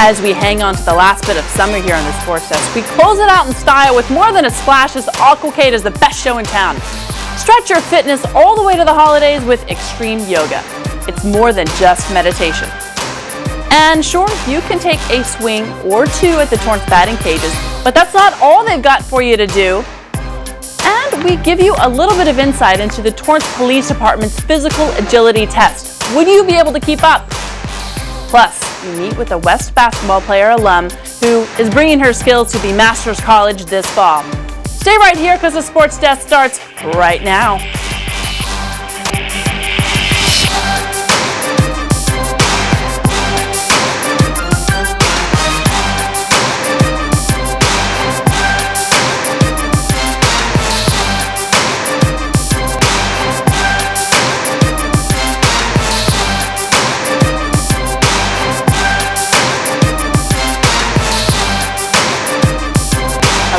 As we hang on to the last bit of summer here on the Sports Desk, we close it out in style with more than a splash as Aquacade is the best show in town. Stretch your fitness all the way to the holidays with extreme yoga. It's more than just meditation. And sure, you can take a swing or two at the Torrance batting cages, but that's not all they've got for you to do. And we give you a little bit of insight into the Torrance Police Department's physical agility test. Would you be able to keep up? Plus, you meet with a West basketball player alum who is bringing her skills to the Masters College this fall. Stay right here because the Sports Desk starts right now.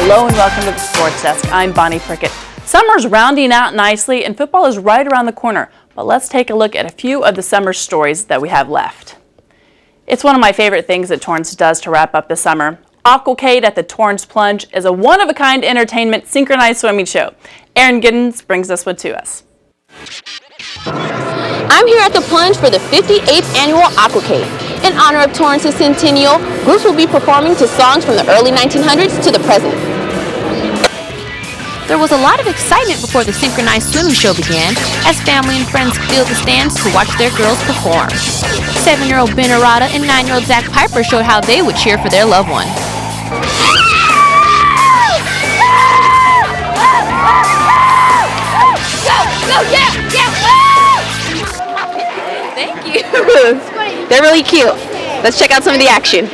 Hello and welcome to the Sports Desk. I'm Bonnie Prickitt. Summer's rounding out nicely and football is right around the corner, but let's take a look at a few of the summer stories that we have left. It's one of my favorite things that Torrance does to wrap up the summer. Aquacade at the Torrance Plunge is a one-of-a-kind entertainment synchronized swimming show. Erin Giddens brings this one to us. I'm here at the Plunge for the 58th annual Aquacade. In honor of Torrance's centennial, groups will be performing to songs from the early 1900s to the present. There was a lot of excitement before the synchronized swimming show began, as family and friends filled the stands to watch their girls perform. 7-year-old Ben Arata and 9-year-old Zach Piper showed how they would cheer for their loved one. Thank you. They're really cute. Let's check out some of the action.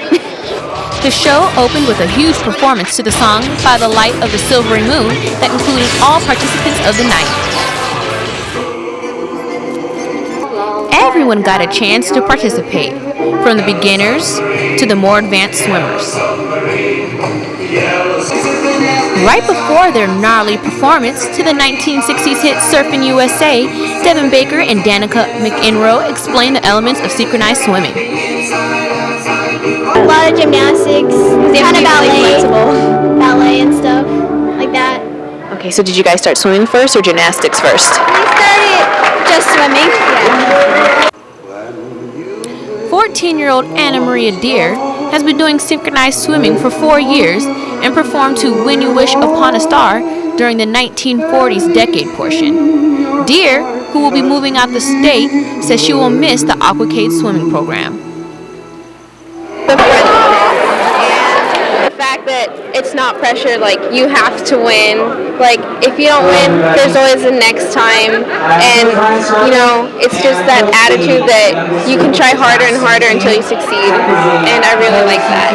The show opened with a huge performance to the song By the Light of the Silvery Moon that included all participants of the night. Everyone got a chance to participate, from the beginners to the more advanced swimmers. Right before their gnarly performance to the 1960s hit Surfin' USA, Devin Baker and Danica McEnroe explained the elements of synchronized swimming. A lot of gymnastics, kind of ballet and stuff like that. Okay, so did you guys start swimming first or gymnastics first? We started just swimming. Yeah. 14-year-old Anna Maria Deer has been doing synchronized swimming for 4 years and performed to When You Wish Upon a Star during the 1940s decade portion. Deer, who will be moving out the state, says she will miss the Aquacade swimming program. The fact that it's not pressure, like you have to win. Like if you don't win, there's always a next time, and you know it's just that attitude that you can try harder and harder until you succeed, and I really like that.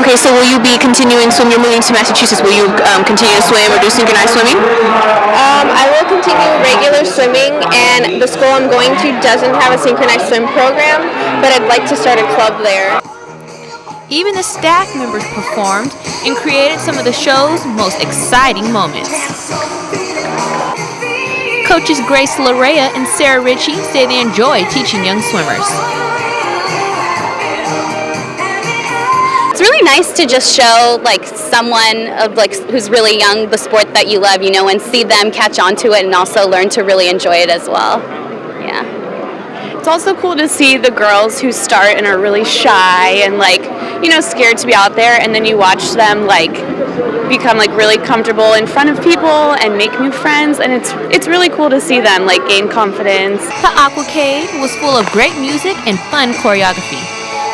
Okay, so will you be continuing swim? You're moving to Massachusetts. Will you continue to swim or do synchronized swimming? I will continue regular swimming, and the school I'm going to doesn't have a synchronized swim program, but I'd like to start a club there. Even the staff members performed and created some of the show's most exciting moments. Coaches Grace Larea and Sarah Ritchie say they enjoy teaching young swimmers. It's really nice to just show like someone of like who's really young the sport that you love, you know, and see them catch on to it and also learn to really enjoy it as well. Yeah. It's also cool to see the girls who start and are really shy and like, you know, scared to be out there, and then you watch them like become like really comfortable in front of people and make new friends, and it's really cool to see them like gain confidence. The Aquacade was full of great music and fun choreography.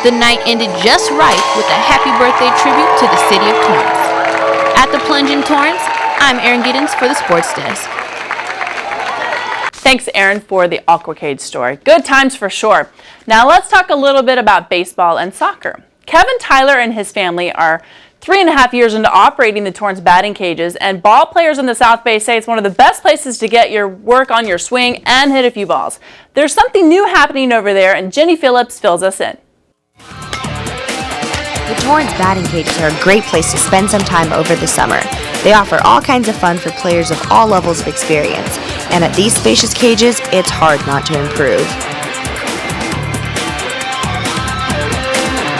The night ended just right with a happy birthday tribute to the city of Torrance. At the Plunge in Torrance, I'm Erin Giddens for the Sports Desk. Thanks, Erin, for the Aquacade story. Good times for sure. Now let's talk a little bit about baseball and soccer. Kevin Tyler and his family are 3.5 years into operating the Torrance batting cages, and ball players in the South Bay say it's one of the best places to get your work on your swing and hit a few balls. There's something new happening over there, and Jenny Phillips fills us in. The Torrance batting cages are a great place to spend some time over the summer. They offer all kinds of fun for players of all levels of experience, and at these spacious cages, it's hard not to improve.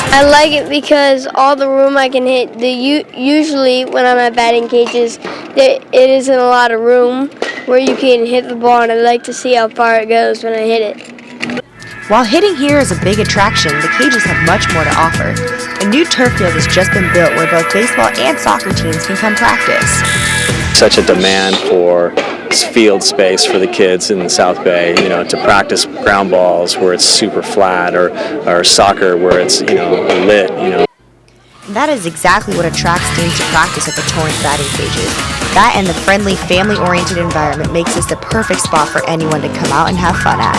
I like it because all the room I can hit. Usually when I'm at batting cages, it isn't a lot of room where you can hit the ball, and I like to see how far it goes when I hit it. While hitting here is a big attraction, the cages have much more to offer. A new turf field has just been built where both baseball and soccer teams can come practice. Such a demand for field space for the kids in the South Bay, to practice ground balls where it's super flat, or soccer where it's, lit, That is exactly what attracts teams to practice at the Torrance batting cages. That and the friendly, family-oriented environment makes this the perfect spot for anyone to come out and have fun at.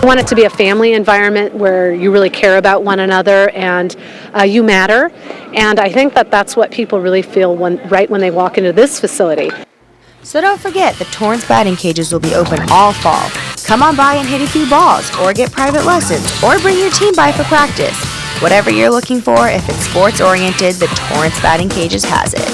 I want it to be a family environment where you really care about one another and you matter. And I think that that's what people really feel right when they walk into this facility. So don't forget, the Torrance batting cages will be open all fall. Come on by and hit a few balls, or get private lessons, or bring your team by for practice. Whatever you're looking for, if it's sports-oriented, the Torrance batting cages has it.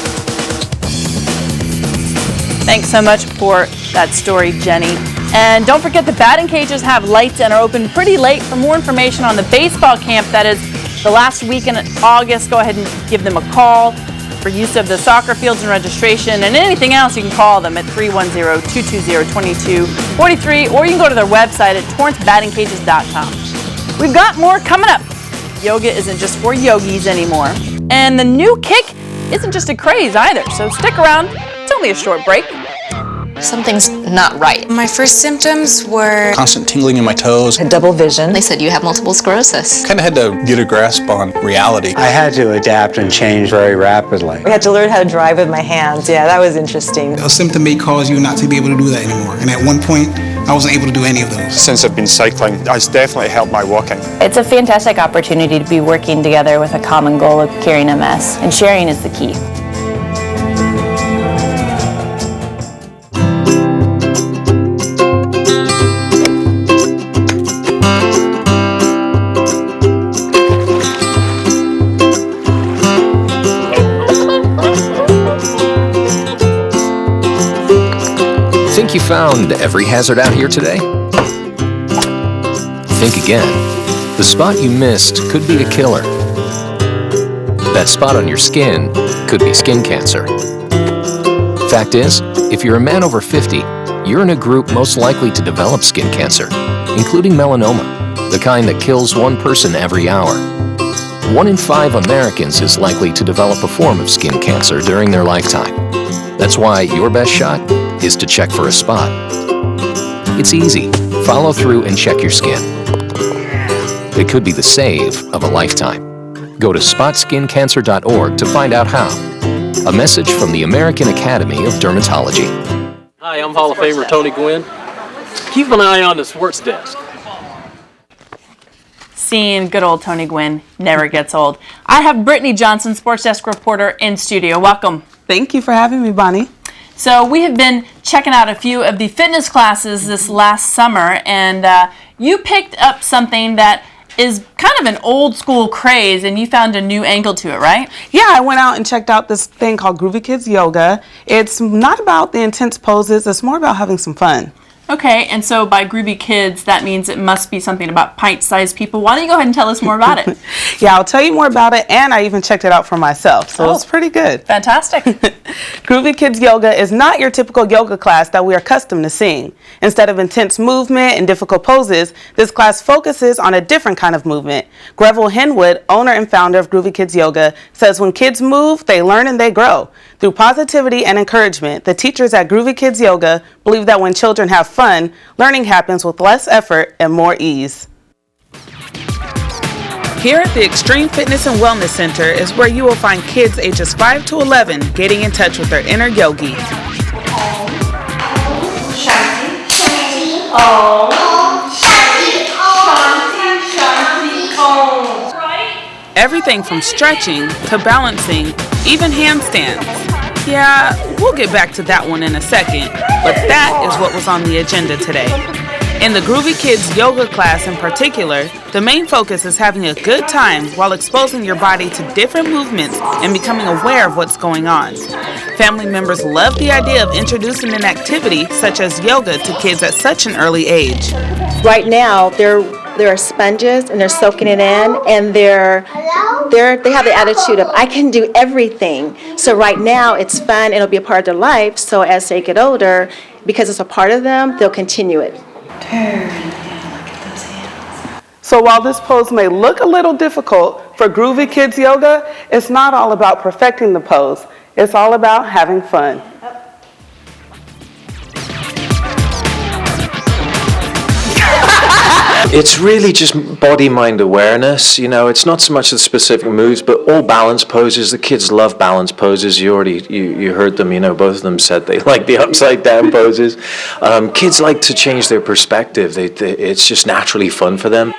Thanks so much for that story, Jenny. And don't forget the batting cages have lights and are open pretty late. For more information on the baseball camp that is the last week in August, go ahead and give them a call. For use of the soccer fields and registration and anything else, you can call them at 310-220-2243, or you can go to their website at torrancebattingcages.com. We've got more coming up. Yoga isn't just for yogis anymore. And the new kick isn't just a craze either, so stick around. It's only a short break. Something's not right. My first symptoms were constant tingling in my toes. Had double vision. They said you have multiple sclerosis. Kind of had to get a grasp on reality. I had to adapt and change very rapidly. I had to learn how to drive with my hands. Yeah, that was interesting. A symptom may cause you not to be able to do that anymore. And at one point, I wasn't able to do any of those. Since I've been cycling, it's definitely helped my walking. It's a fantastic opportunity to be working together with a common goal of curing MS, and sharing is the key. Think you found every hazard out here today? Think again. The spot you missed could be a killer. That spot on your skin could be skin cancer. Fact is, if you're a man over 50, you're in a group most likely to develop skin cancer, including melanoma, the kind that kills one person every hour. 1 in 5 Americans is likely to develop a form of skin cancer during their lifetime. That's why your best shot is to check for a spot. It's easy. Follow through and check your skin. It could be the save of a lifetime. Go to spotskincancer.org to find out how. A message from the American Academy of Dermatology. Hi, I'm Hall of Famer Tony Gwynn. Keep an eye on the sports desk. Seeing good old Tony Gwynn never gets old. I have Brittany Johnson, Sports Desk reporter, in studio. Welcome. Thank you for having me, Bonnie. So we have been checking out a few of the fitness classes this last summer, and you picked up something that is kind of an old school craze, and you found a new angle to it, right? Yeah, I went out and checked out this thing called Groovy Kids Yoga. It's not about the intense poses, it's more about having some fun. Okay, and so by Groovy Kids, that means it must be something about pint-sized people. Why don't you go ahead and tell us more about it? Yeah, I'll tell you more about it, and I even checked it out for myself, so it's pretty good. Fantastic. Groovy Kids Yoga is not your typical yoga class that we are accustomed to seeing. Instead of intense movement and difficult poses, this class focuses on a different kind of movement. Greville Henwood, owner and founder of Groovy Kids Yoga, says when kids move, they learn and they grow. Through positivity and encouragement, the teachers at Groovy Kids Yoga believe that when children have fun, learning happens with less effort and more ease. Here at the Extreme Fitness and Wellness Center is where you will find kids ages 5 to 11 getting in touch with their inner yogi. Everything from stretching to balancing, even handstands. Yeah, we'll get back to that one in a second, but that is what was on the agenda today. In the Groovy Kids yoga class in particular, the main focus is having a good time while exposing your body to different movements and becoming aware of what's going on. Family members love the idea of introducing an activity such as yoga to kids at such an early age. Right now, they're They're sponges and they're soaking it in, and they have the attitude of, I can do everything. So right now it's fun, it'll be a part of their life, so as they get older, because it's a part of them, they'll continue it. So while this pose may look a little difficult for Groovy Kids Yoga, it's not all about perfecting the pose. It's all about having fun. It's really just body-mind awareness, you know. It's not so much the specific moves, but all balance poses. The kids love balance poses. You heard them, you know, both of them said they like the upside down poses. Kids like to change their perspective. It's just naturally fun for them.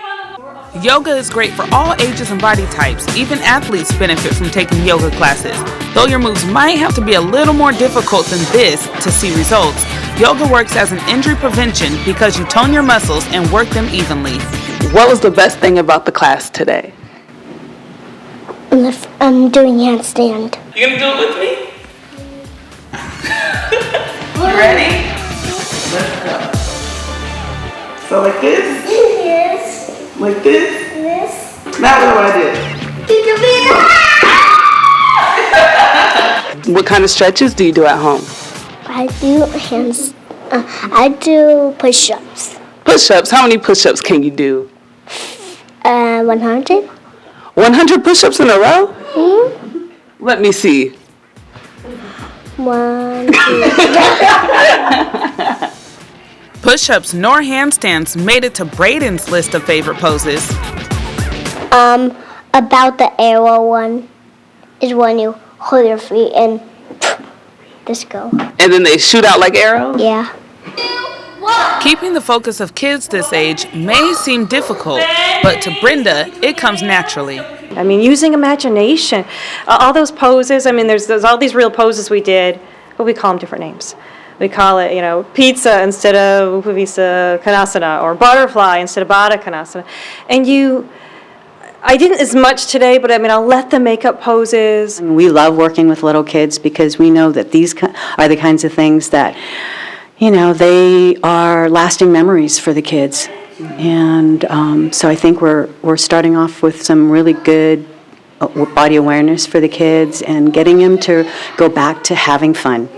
Yoga is great for all ages and body types. Even athletes benefit from taking yoga classes. Though your moves might have to be a little more difficult than this to see results, yoga works as an injury prevention because you tone your muscles and work them evenly. What was the best thing about the class today? I'm doing handstand. You gonna do it with me? You ready? Let's go. So like this? Yes. Like this? Yes. Now what do I do? What kind of stretches do you do at home? I do push-ups. Push-ups? How many push-ups can you do? 100. 100 push-ups in a row? Mm-hmm. Let me see. 1, 2. Push-ups nor handstands made it to Braden's list of favorite poses. About the arrow one is when you hold your feet and just go. And then they shoot out like arrows? Yeah. Keeping the focus of kids this age may seem difficult, but to Brenda, it comes naturally. I mean, using imagination. All those poses, I mean, there's all these real poses we did, but we call them different names. We call it, you know, pizza instead of Upavisa Konasana, or butterfly instead of Baddha Konasana. And I didn't as much today, but I mean, I'll let them make up poses. We love working with little kids because we know that these are the kinds of things that, you know, they are lasting memories for the kids. And so I think we're starting off with some really good body awareness for the kids and getting them to go back to having fun.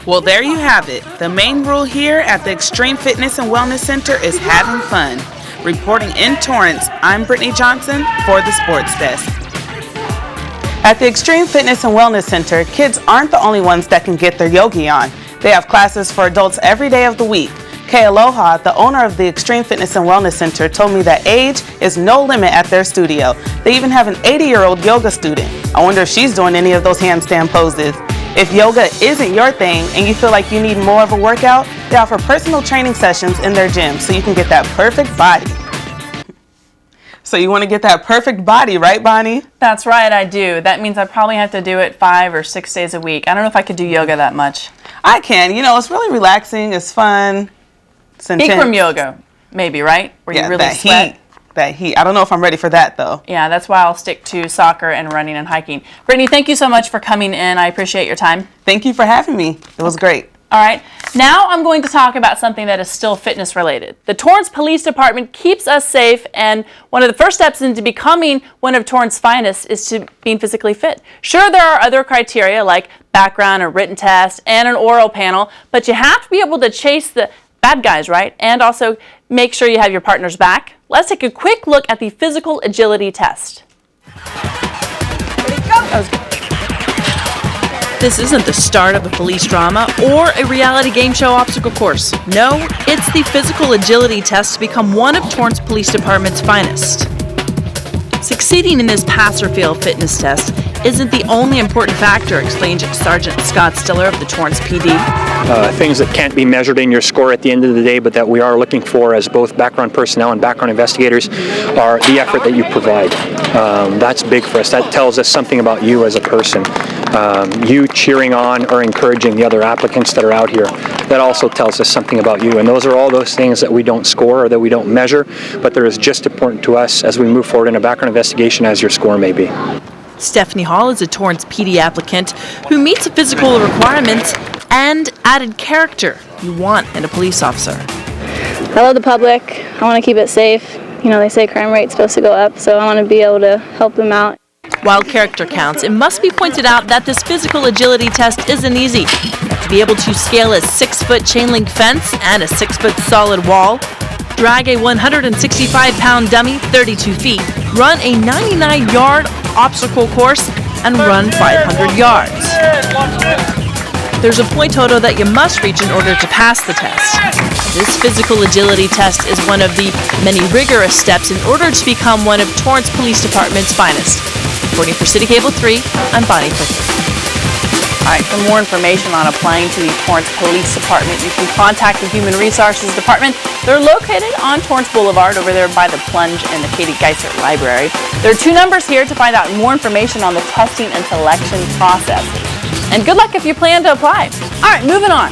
Well, there you have it. The main rule here at the Extreme Fitness and Wellness Center is having fun. Reporting in Torrance, I'm Brittany Johnson for the Sports Desk. At the Extreme Fitness and Wellness Center, kids aren't the only ones that can get their yogi on. They have classes for adults every day of the week. Kay Aloha, the owner of the Extreme Fitness and Wellness Center, told me that age is no limit at their studio. They even have an 80-year-old yoga student. I wonder if she's doing any of those handstand poses. If yoga isn't your thing and you feel like you need more of a workout, they offer personal training sessions in their gym so you can get that perfect body. So you want to get that perfect body, right, Bonnie? That's right, I do. That means I probably have to do it 5 or 6 days a week. I don't know if I could do yoga that much. I can. You know, it's really relaxing. It's fun. It's intense. Bikram yoga, maybe, right? Where you really sweat. That heat. I don't know if I'm ready for that, though. Yeah, that's why I'll stick to soccer and running and hiking. Brittany, thank you so much for coming in. I appreciate your time. Thank you for having me. It was great. All right, now I'm going to talk about something that is still fitness related. The Torrance Police Department keeps us safe, and one of the first steps into becoming one of Torrance's finest is to being physically fit. Sure, there are other criteria like background, a written test, and an oral panel, but you have to be able to chase the bad guys, right? And also make sure you have your partner's back. Let's take a quick look at the physical agility test. This isn't the start of a police drama or a reality game show obstacle course. No, it's the physical agility test to become one of Torrance Police Department's finest. Succeeding in this pass or fail fitness test isn't the only important factor, explains Sergeant Scott Stiller of the Torrance PD. Things that can't be measured in your score at the end of the day, but that we are looking for as both background personnel and background investigators are the effort that you provide. That's big for us. That tells us something about you as a person. You cheering on or encouraging the other applicants that are out here, that also tells us something about you. And those are all those things that we don't score or that we don't measure, but they're as just important to us as we move forward in a background investigation as your score may be. Stephanie Hall is a Torrance PD applicant who meets the physical requirements and added character you want in a police officer. I love the public. I want to keep it safe. You know, they say crime rate's supposed to go up, so I want to be able to help them out. While character counts, it must be pointed out that this physical agility test isn't easy. To be able to scale a 6-foot chain link fence and a 6-foot solid wall, drag a 165-pound dummy 32 feet, run a 99-yard obstacle course, and run 500 yards. There's a point total that you must reach in order to pass the test. This physical agility test is one of the many rigorous steps in order to become one of Torrance Police Department's finest. Reporting for CitiCABLE 3, I'm Bonnie Prickitt. All right, for more information on applying to the Torrance Police Department, you can contact the Human Resources Department. They're located on Torrance Boulevard over there by the Plunge and the Katie Geisert Library. There are 2 numbers here to find out more information on the testing and selection process. And good luck if you plan to apply. All right, moving on.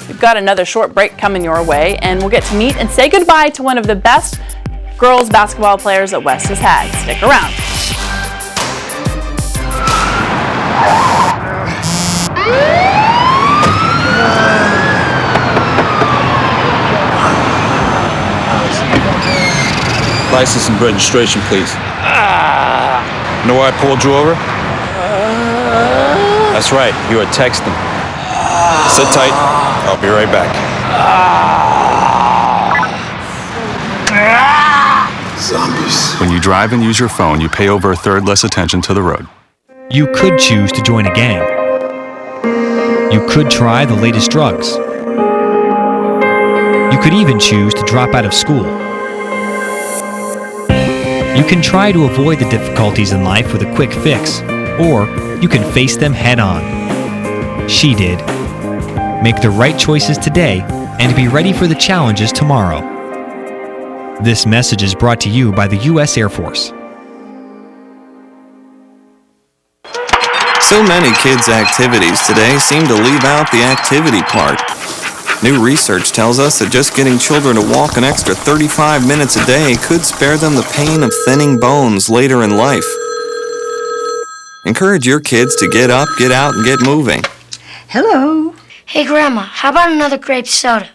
We've got another short break coming your way, and we'll get to meet and say goodbye to one of the best girls basketball players that West has had. Stick around. License and registration, please. Know why I pulled you over? That's right, you were texting. Sit tight, I'll be right back. Zombies. When you drive and use your phone, you pay over a third less attention to the road. You could choose to join a gang. You could try the latest drugs. You could even choose to drop out of school. You can try to avoid the difficulties in life with a quick fix, or you can face them head on. She did. Make the right choices today and be ready for the challenges tomorrow. This message is brought to you by the U.S. Air Force. So many kids' activities today seem to leave out the activity part. New research tells us that just getting children to walk an extra 35 minutes a day could spare them the pain of thinning bones later in life. Encourage your kids to get up, get out, and get moving. Hello. Hey, Grandma, how about another grape soda?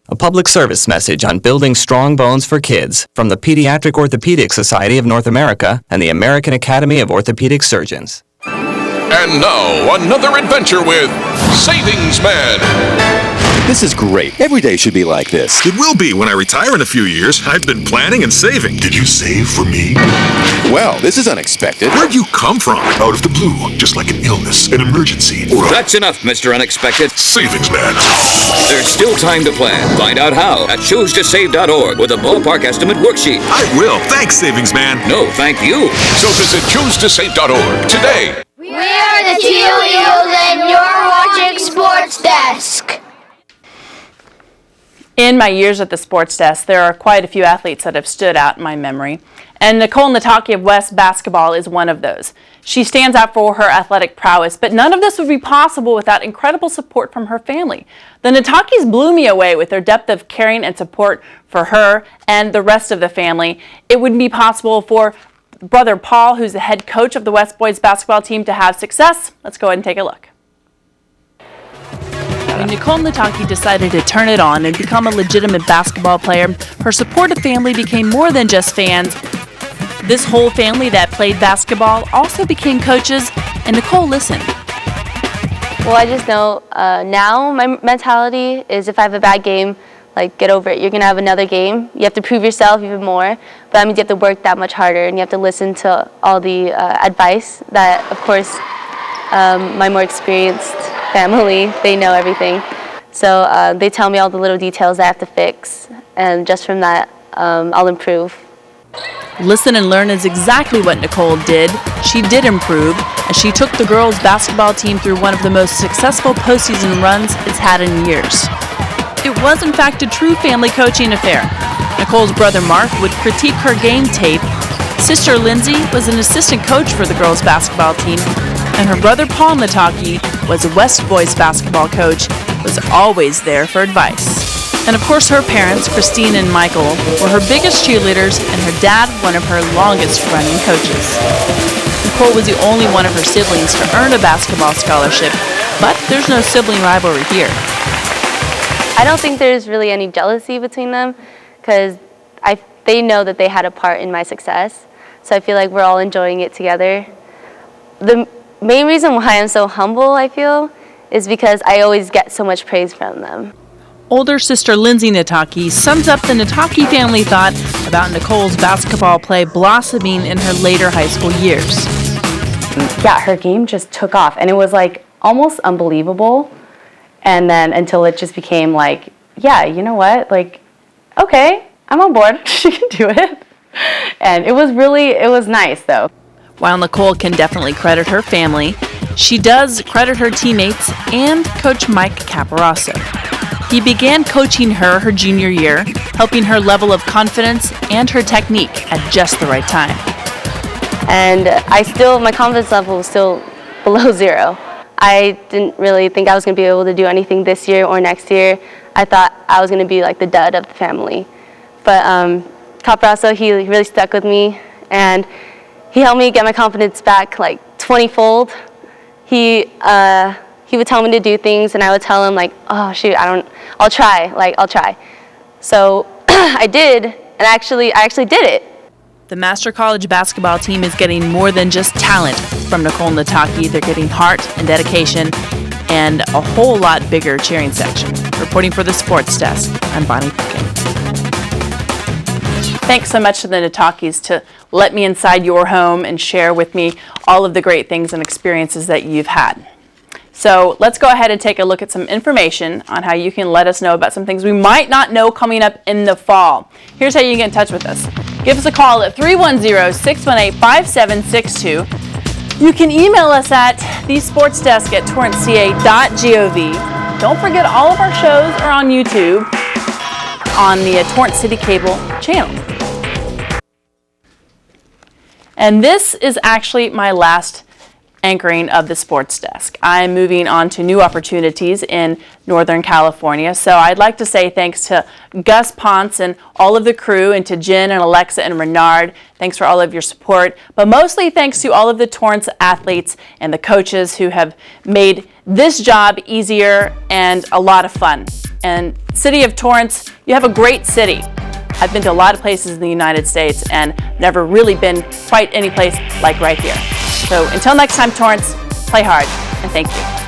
A public service message on building strong bones for kids from the Pediatric Orthopedic Society of North America and the American Academy of Orthopedic Surgeons. And now, another adventure with Savings Man. This is great. Every day should be like this. It will be when I retire in a few years. I've been planning and saving. Did you save for me? Well, this is unexpected. Where'd you come from? Out of the blue, just like an illness, an emergency, or That's enough, Mr. Unexpected. Savings Man. There's still time to plan. Find out how at choosestosave.org with a ballpark estimate worksheet. I will. Thanks, Savings Man. No, thank you. So visit choosestosave.org today. We are the Teal Eagles, and you're watching Sports Desk. In my years at the Sports Desk, there are quite a few athletes that have stood out in my memory, and Nicole Nataki of West Basketball is one of those. She stands out for her athletic prowess, but none of this would be possible without incredible support from her family. The Natakis blew me away with their depth of caring and support for her and the rest of the family. It wouldn't be possible for brother Paul, who's the head coach of the West boys basketball team, to have success. Let's go ahead and take a look. When Nicole Nataki decided to turn it on and become a legitimate basketball player, her supportive family became more than just fans. This whole family that played basketball also became coaches, and Nicole listened. Well, I just know now my mentality is if I have a bad game, like, get over it. You're going to have another game. You have to prove yourself even more, but that means you have to work that much harder, and you have to listen to all the advice that, of course, my more experienced family, they know everything. So they tell me all the little details I have to fix, and just from that, I'll improve. Listen and learn is exactly what Nicole did. She did improve, and she took the girls' basketball team through one of the most successful postseason runs it's had in years. It was, in fact, a true family coaching affair. Nicole's brother Mark would critique her game tape. Sister Lindsay was an assistant coach for the girls' basketball team, and her brother Paul Nataki was a West boys basketball coach, was always there for advice. And of course her parents, Christine and Michael, were her biggest cheerleaders, and her dad one of her longest running coaches. Nicole was the only one of her siblings to earn a basketball scholarship, but there's no sibling rivalry here. I don't think there's really any jealousy between them because they know that they had a part in my success. So I feel like we're all enjoying it together. The main reason why I'm so humble, I feel, is because I always get so much praise from them. Older sister Lindsay Nataki sums up the Nataki family thought about Nicole's basketball play blossoming in her later high school years. Yeah, her game just took off, and it was like almost unbelievable. And then until it just became like, yeah, you know what? Like, okay, I'm on board. She can do it. And it was nice though. While Nicole can definitely credit her family, she does credit her teammates and Coach Mike Caparasso. He began coaching her junior year, helping her level of confidence and her technique at just the right time. And my confidence level was still below zero. I didn't really think I was going to be able to do anything this year or next year. I thought I was going to be like the dud of the family. But Caparasso, he really stuck with me, and he helped me get my confidence back like 20-fold. He would tell me to do things, and I would tell him like, oh shoot, I'll try. So I did, and I actually did it. The Master College basketball team is getting more than just talent from Nicole Nataki. They're getting heart and dedication and a whole lot bigger cheering section. Reporting for the Sports Desk, I'm Bonnie Prickitt. Thanks so much to the Natakis to let me inside your home and share with me all of the great things and experiences that you've had. So let's go ahead and take a look at some information on how you can let us know about some things we might not know coming up in the fall. Here's how you can get in touch with us. Give us a call at 310-618-5762. You can email us at thesportsdesk@torranceca.gov. Don't forget all of our shows are on YouTube on the Torrance CitiCABLE channel. And this is actually my last anchoring of the Sports Desk. I'm moving on to new opportunities in Northern California, so I'd like to say thanks to Gus Ponce and all of the crew, and to Jen and Alexa and Renard. Thanks for all of your support, but mostly thanks to all of the Torrance athletes and the coaches who have made this job easier and a lot of fun. And City of Torrance, you have a great city. I've been to a lot of places in the United States and never really been quite any place like right here. So until next time, Torrance, play hard, and thank you.